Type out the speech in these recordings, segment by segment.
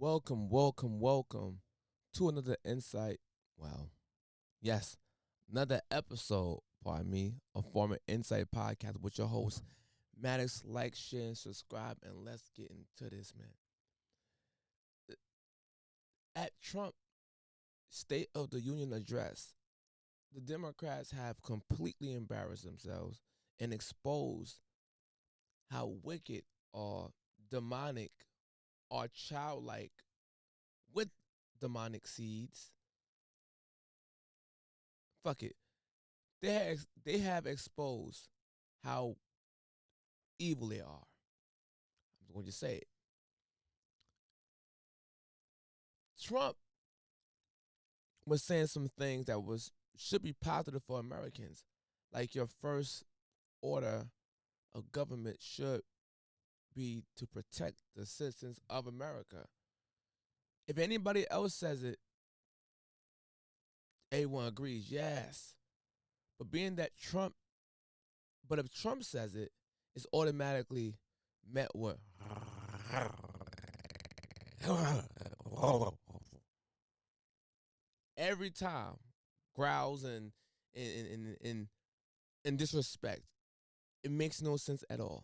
Welcome to another insight. Well, yes, another episode, pardon me, of Former Insight Podcast with your host, Maddox. Like, share, and subscribe, and let's get into this, man. At Trump State of the Union address, the Democrats have completely embarrassed themselves and exposed how wicked or demonic or childlike with demonic seeds. Fuck it. They have exposed how evil they are. I'm going to say it. Trump was saying some things that was should be positive for Americans, like your first order of government should be to protect the citizens of America. If anybody else says it, everyone agrees, yes. But being that Trump, but if Trump says it, it's automatically met with every time growls and disrespect. It makes no sense at all.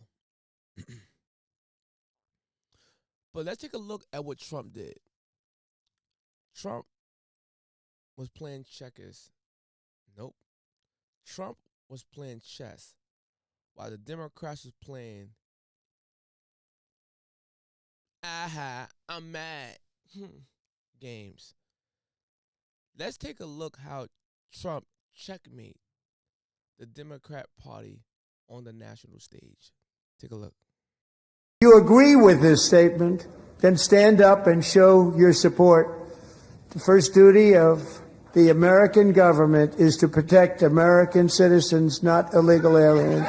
But let's take a look at what Trump did. Trump was playing checkers. Nope. Trump was playing chess while the Democrats was playing, aha, I'm mad games. Let's take a look how Trump checkmate the Democrat Party on the national stage. Take a look. You agree with this statement, then stand up and show your support. The first duty of the American government is to protect American citizens, not illegal aliens.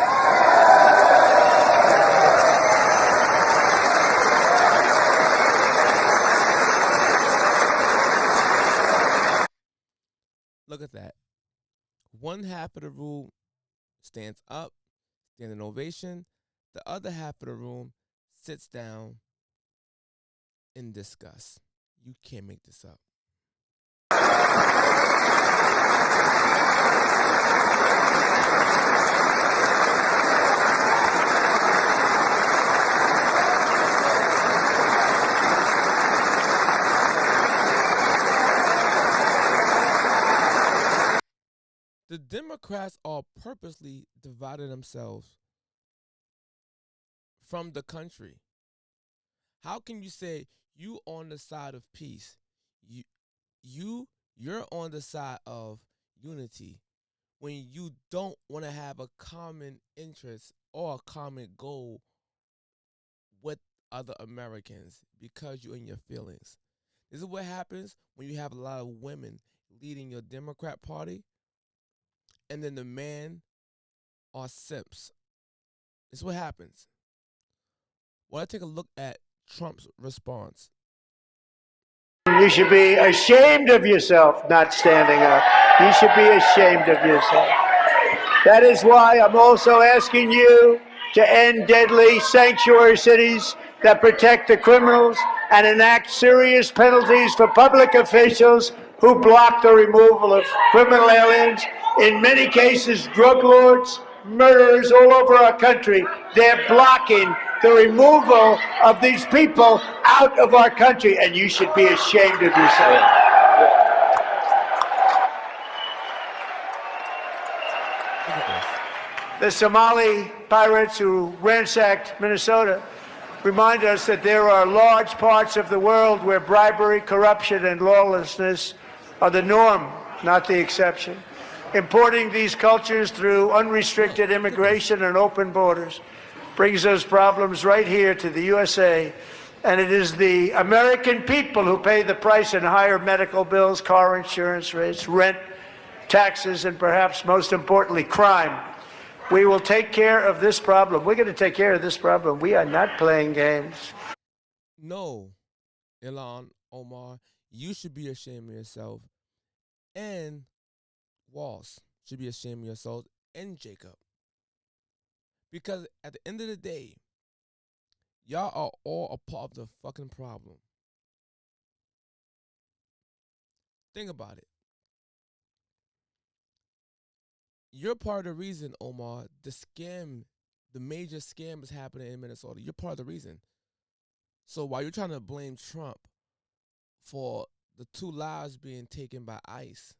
Look at that. One half of the room stands up, standing ovation. The other half of the room sits down in disgust. You can't make this up. The Democrats are purposely dividing themselves from the country. How can you say you on the side of peace? You're on the side of unity when you don't want to have a common interest or a common goal with other Americans because you're in your feelings. This is what happens when you have a lot of women leading your Democrat Party and then the men are simps. This is what happens. Well, let's take a look at Trump's response. You should be ashamed of yourself not standing up. You should be ashamed of yourself. That is why I'm also asking you to end deadly sanctuary cities that protect the criminals and enact serious penalties for public officials who block the removal of criminal aliens. In many cases, drug lords, murderers all over our country, they're blocking the removal of these people out of our country, and you should be ashamed of yourself. The Somali pirates who ransacked Minnesota remind us that there are large parts of the world where bribery, corruption, and lawlessness are the norm, not the exception. Importing these cultures through unrestricted immigration and open borders brings those problems right here to the USA. And it is the American people who pay the price in higher medical bills, car insurance rates, rent, taxes, and perhaps most importantly, crime. We will take care of this problem. We're going to take care of this problem. We are not playing games. No, Ilhan Omar, you should be ashamed of yourself. And Walls should be ashamed of yourself. And Jacob. Because at the end of the day, y'all are all a part of the fucking problem. Think about it. You're part of the reason, Omar, the major scam is happening in Minnesota. You're part of the reason. So while you're trying to blame Trump for the 2 lives being taken by ICE,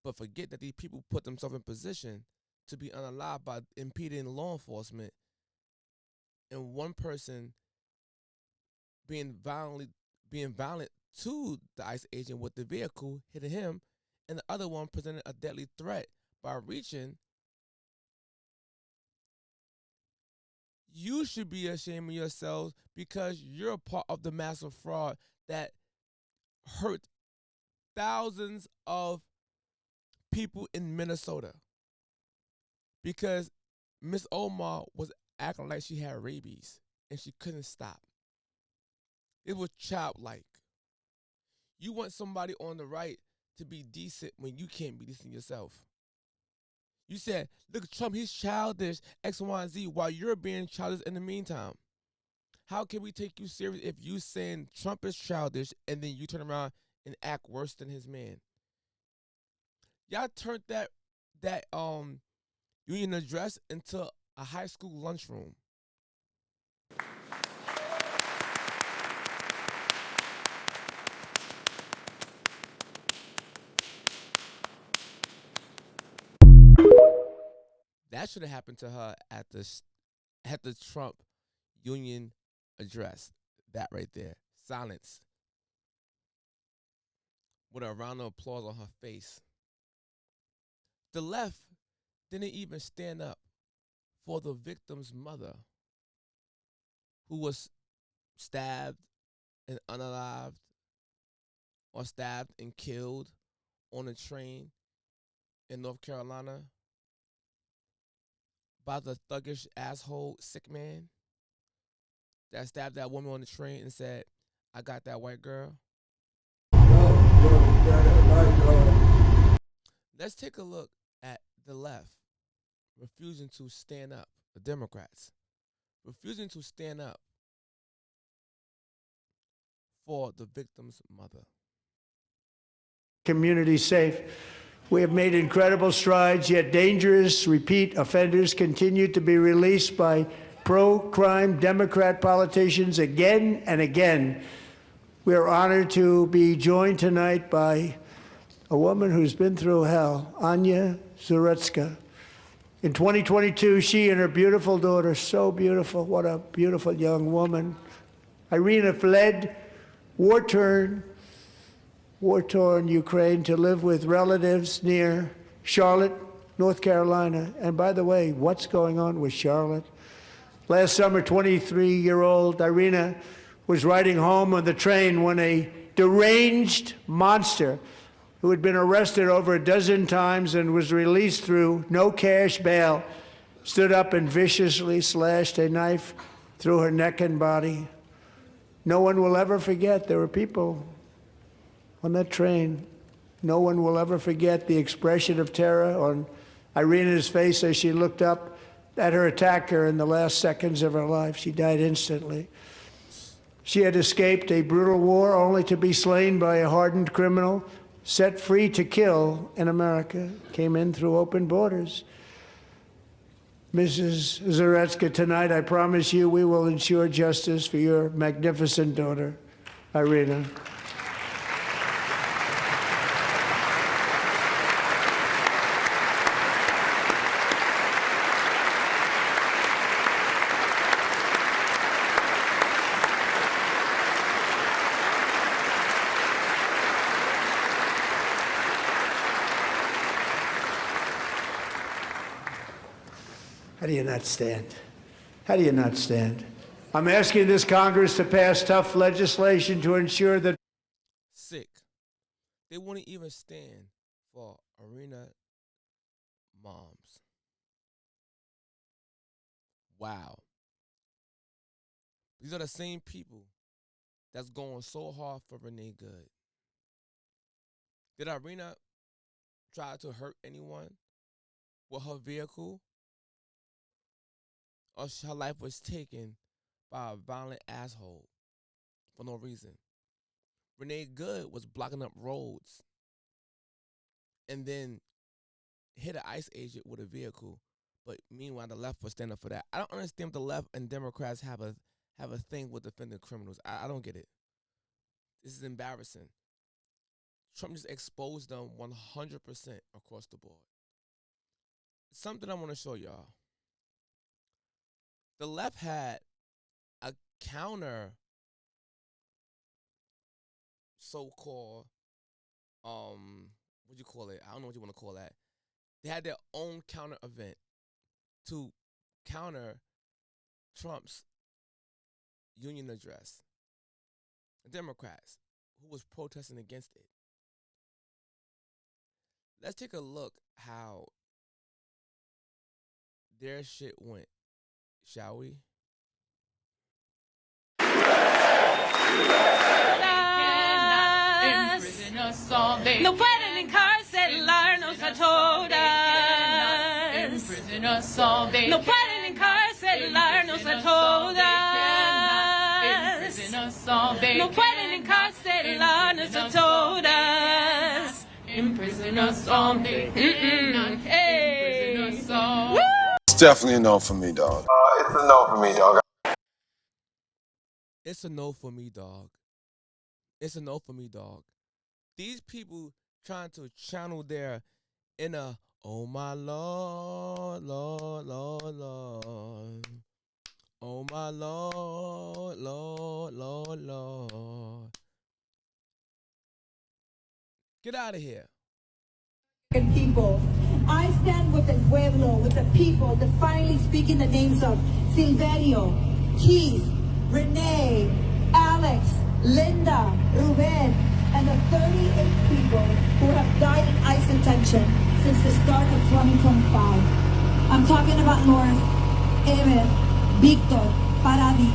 but forget that these people put themselves in position to be unalive by impeding law enforcement, and one person being violent to the ICE agent with the vehicle hitting him, and the other one presented a deadly threat by reaching. You should be ashamed of yourselves because you're a part of the massive fraud that hurt thousands of people in Minnesota. Because Miss Omar was acting like she had rabies and she couldn't stop. It was childlike. You want somebody on the right to be decent when you can't be decent yourself. You said, look, Trump, he's childish, X, Y, and Z, while you're being childish in the meantime. How can we take you serious if you saying Trump is childish and then you turn around and act worse than his man? Y'all turned that union address into a high school lunchroom. That should have happened to her at the Trump union address. That right there, silence with a round of applause on her face. The left didn't even stand up for the victim's mother, who was stabbed and unalived, or stabbed and killed on a train in North Carolina by the thuggish asshole sick man that stabbed that woman on the train and said, I got that white girl. Let's take a look at the left refusing to stand up, the Democrats refusing to stand up for the victim's mother. Community safe. We have made incredible strides, yet dangerous repeat offenders continue to be released by pro-crime Democrat politicians again and again. We are honored to be joined tonight by a woman who's been through hell, Iryna Zaretska. In 2022, she and her beautiful daughter, so beautiful, what a beautiful young woman, Iryna fled war-torn Ukraine to live with relatives near Charlotte, North Carolina. And by the way, what's going on with Charlotte? Last summer, 23-year-old Iryna was riding home on the train when a deranged monster who had been arrested over a dozen times and was released through no cash bail stood up and viciously slashed a knife through her neck and body. No one will ever forget. There were people on that train. No one will ever forget the expression of terror on Iryna's face as she looked up at her attacker in the last seconds of her life. She died instantly. She had escaped a brutal war only to be slain by a hardened criminal, set free to kill in America, came in through open borders. Mrs. Zaretska, tonight I promise you we will ensure justice for your magnificent daughter, Iryna. How do you not stand? How do you not stand? I'm asking this Congress to pass tough legislation to ensure that. Sick. They wouldn't even stand for Iryna moms. Wow. These are the same people that's going so hard for Renee Good. Did Iryna try to hurt anyone with her vehicle? Or her life was taken by a violent asshole for no reason? Renee Good was blocking up roads and then hit an ICE agent with a vehicle. But meanwhile, the left was standing for that. I don't understand if the left and Democrats have a thing with defending criminals. I don't get it. This is embarrassing. Trump just exposed them 100% across the board. Something I want to show y'all. The left had a counter so-called what do you call it? I don't know what you want to call that. They had their own counter event to counter Trump's union address. The Democrats who was protesting against it. Let's take a look how their shit went, shall we? No pueden encarcelarnos a todas. No pueden encarcelarnos a todas. No pueden encarcelarnos a todas. Imprison us all day. Hey. It's definitely a no for me, dog. It's a no for me, dog. It's a no for me, dog. It's a no for me, dog. These people trying to channel their inner, oh my Lord, Lord, Lord, Lord. Oh my Lord, Lord, Lord, Lord. Get out of here. People. I stand with the pueblo, with the people that finally speaking the names of Silverio, Keith, Renee, Alex, Linda, Ruben, and the 38 people who have died in ICE detention since the start of 2025. I'm talking about North, Ever, Victor, Paradi,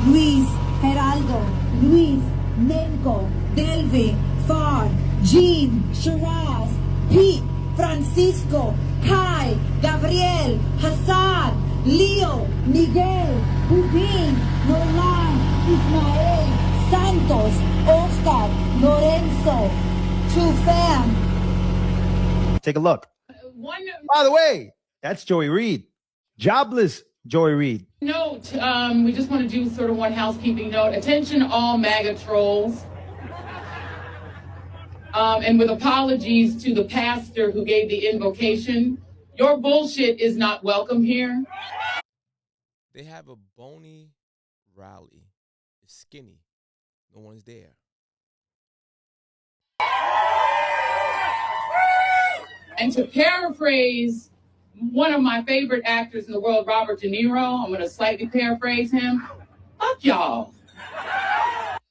Luis, Geraldo, Luis, Nenko, Delvi, Far, Jean, Shiraz, Pete, Francisco, Kai, Gabriel, Hassan, Leo, Miguel, Rubin, Nolan, Ismael, Santos, Oscar, Lorenzo, True Fam. Take a look. By the way, that's Joey Reid. Jobless Joey Reid. Note, we just want to do sort of one housekeeping note. Attention all MAGA trolls. And with apologies to the pastor who gave the invocation, your bullshit is not welcome here. They have a bony rally. It's skinny. No one's there. And to paraphrase one of my favorite actors in the world, Robert De Niro, I'm going to slightly paraphrase him. Fuck y'all.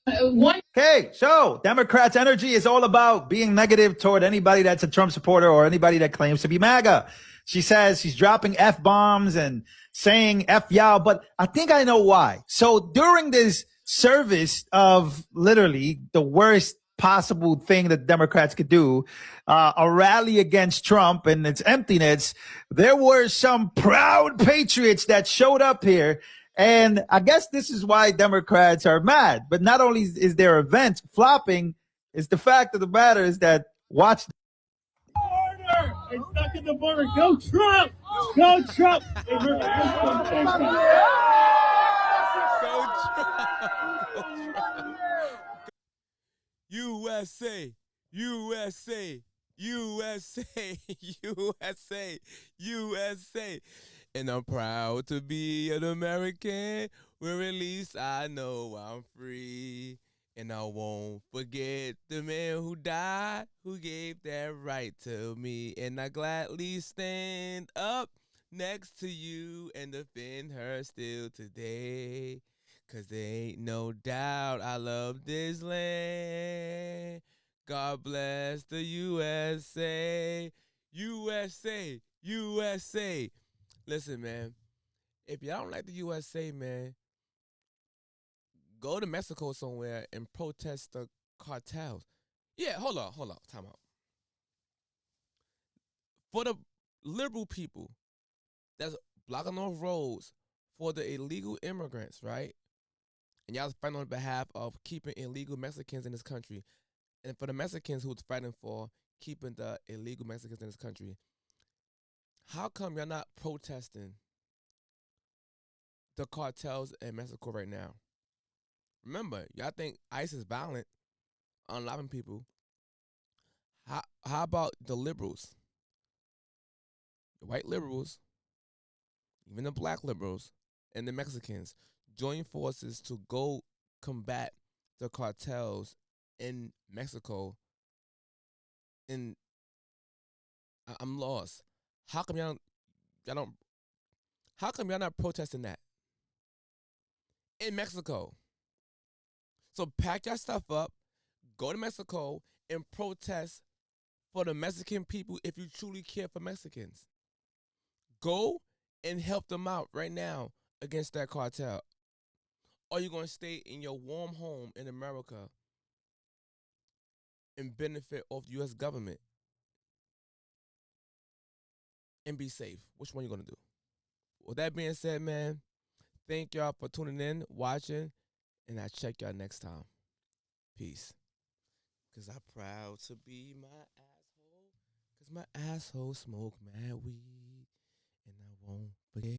Okay, so Democrats' energy is all about being negative toward anybody that's a Trump supporter or anybody that claims to be MAGA. She says she's dropping F-bombs and saying F y'all, but I think I know why. So during this service of literally the worst possible thing that Democrats could do, a rally against Trump and its emptiness, there were some proud patriots that showed up here. And I guess this is why Democrats are mad. But not only is their event flopping, it's the fact of the matter is that watch. Border! It's stuck in the border. Go Trump! Go Trump! Go Trump! Go Trump! USA! USA! USA! USA! USA! And I'm proud to be an American, where at least I know I'm free. And I won't forget the man who died, who gave that right to me. And I gladly stand up next to you and defend her still today. 'Cause there ain't no doubt I love this land. God bless the USA. USA. USA. Listen, man, if y'all don't like the USA, man, go to Mexico somewhere and protest the cartels. Yeah, hold on, time out. For the liberal people that's blocking off roads for the illegal immigrants, right? and y'all was fighting on behalf of keeping illegal Mexicans in this country, and for the Mexicans who was fighting for keeping the illegal Mexicans in this country, how come y'all not protesting the cartels in Mexico right now? Remember, y'all think ICE is violent, unlocking people. How about the liberals, the white liberals, even the black liberals, and the Mexicans join forces to go combat the cartels in Mexico? And I'm lost. How come y'all don't? How come y'all not protesting that in Mexico? So pack your stuff up, go to Mexico, and protest for the Mexican people if you truly care for Mexicans. Go and help them out right now against that cartel. Or you're going to stay in your warm home in America and benefit off the U.S. government and be safe. Which one you going to do? With that being said, man, thank y'all for tuning in, watching, and I'll check y'all next time. Peace. Because I'm proud to be my asshole. Because my asshole smoke mad weed. And I won't forget.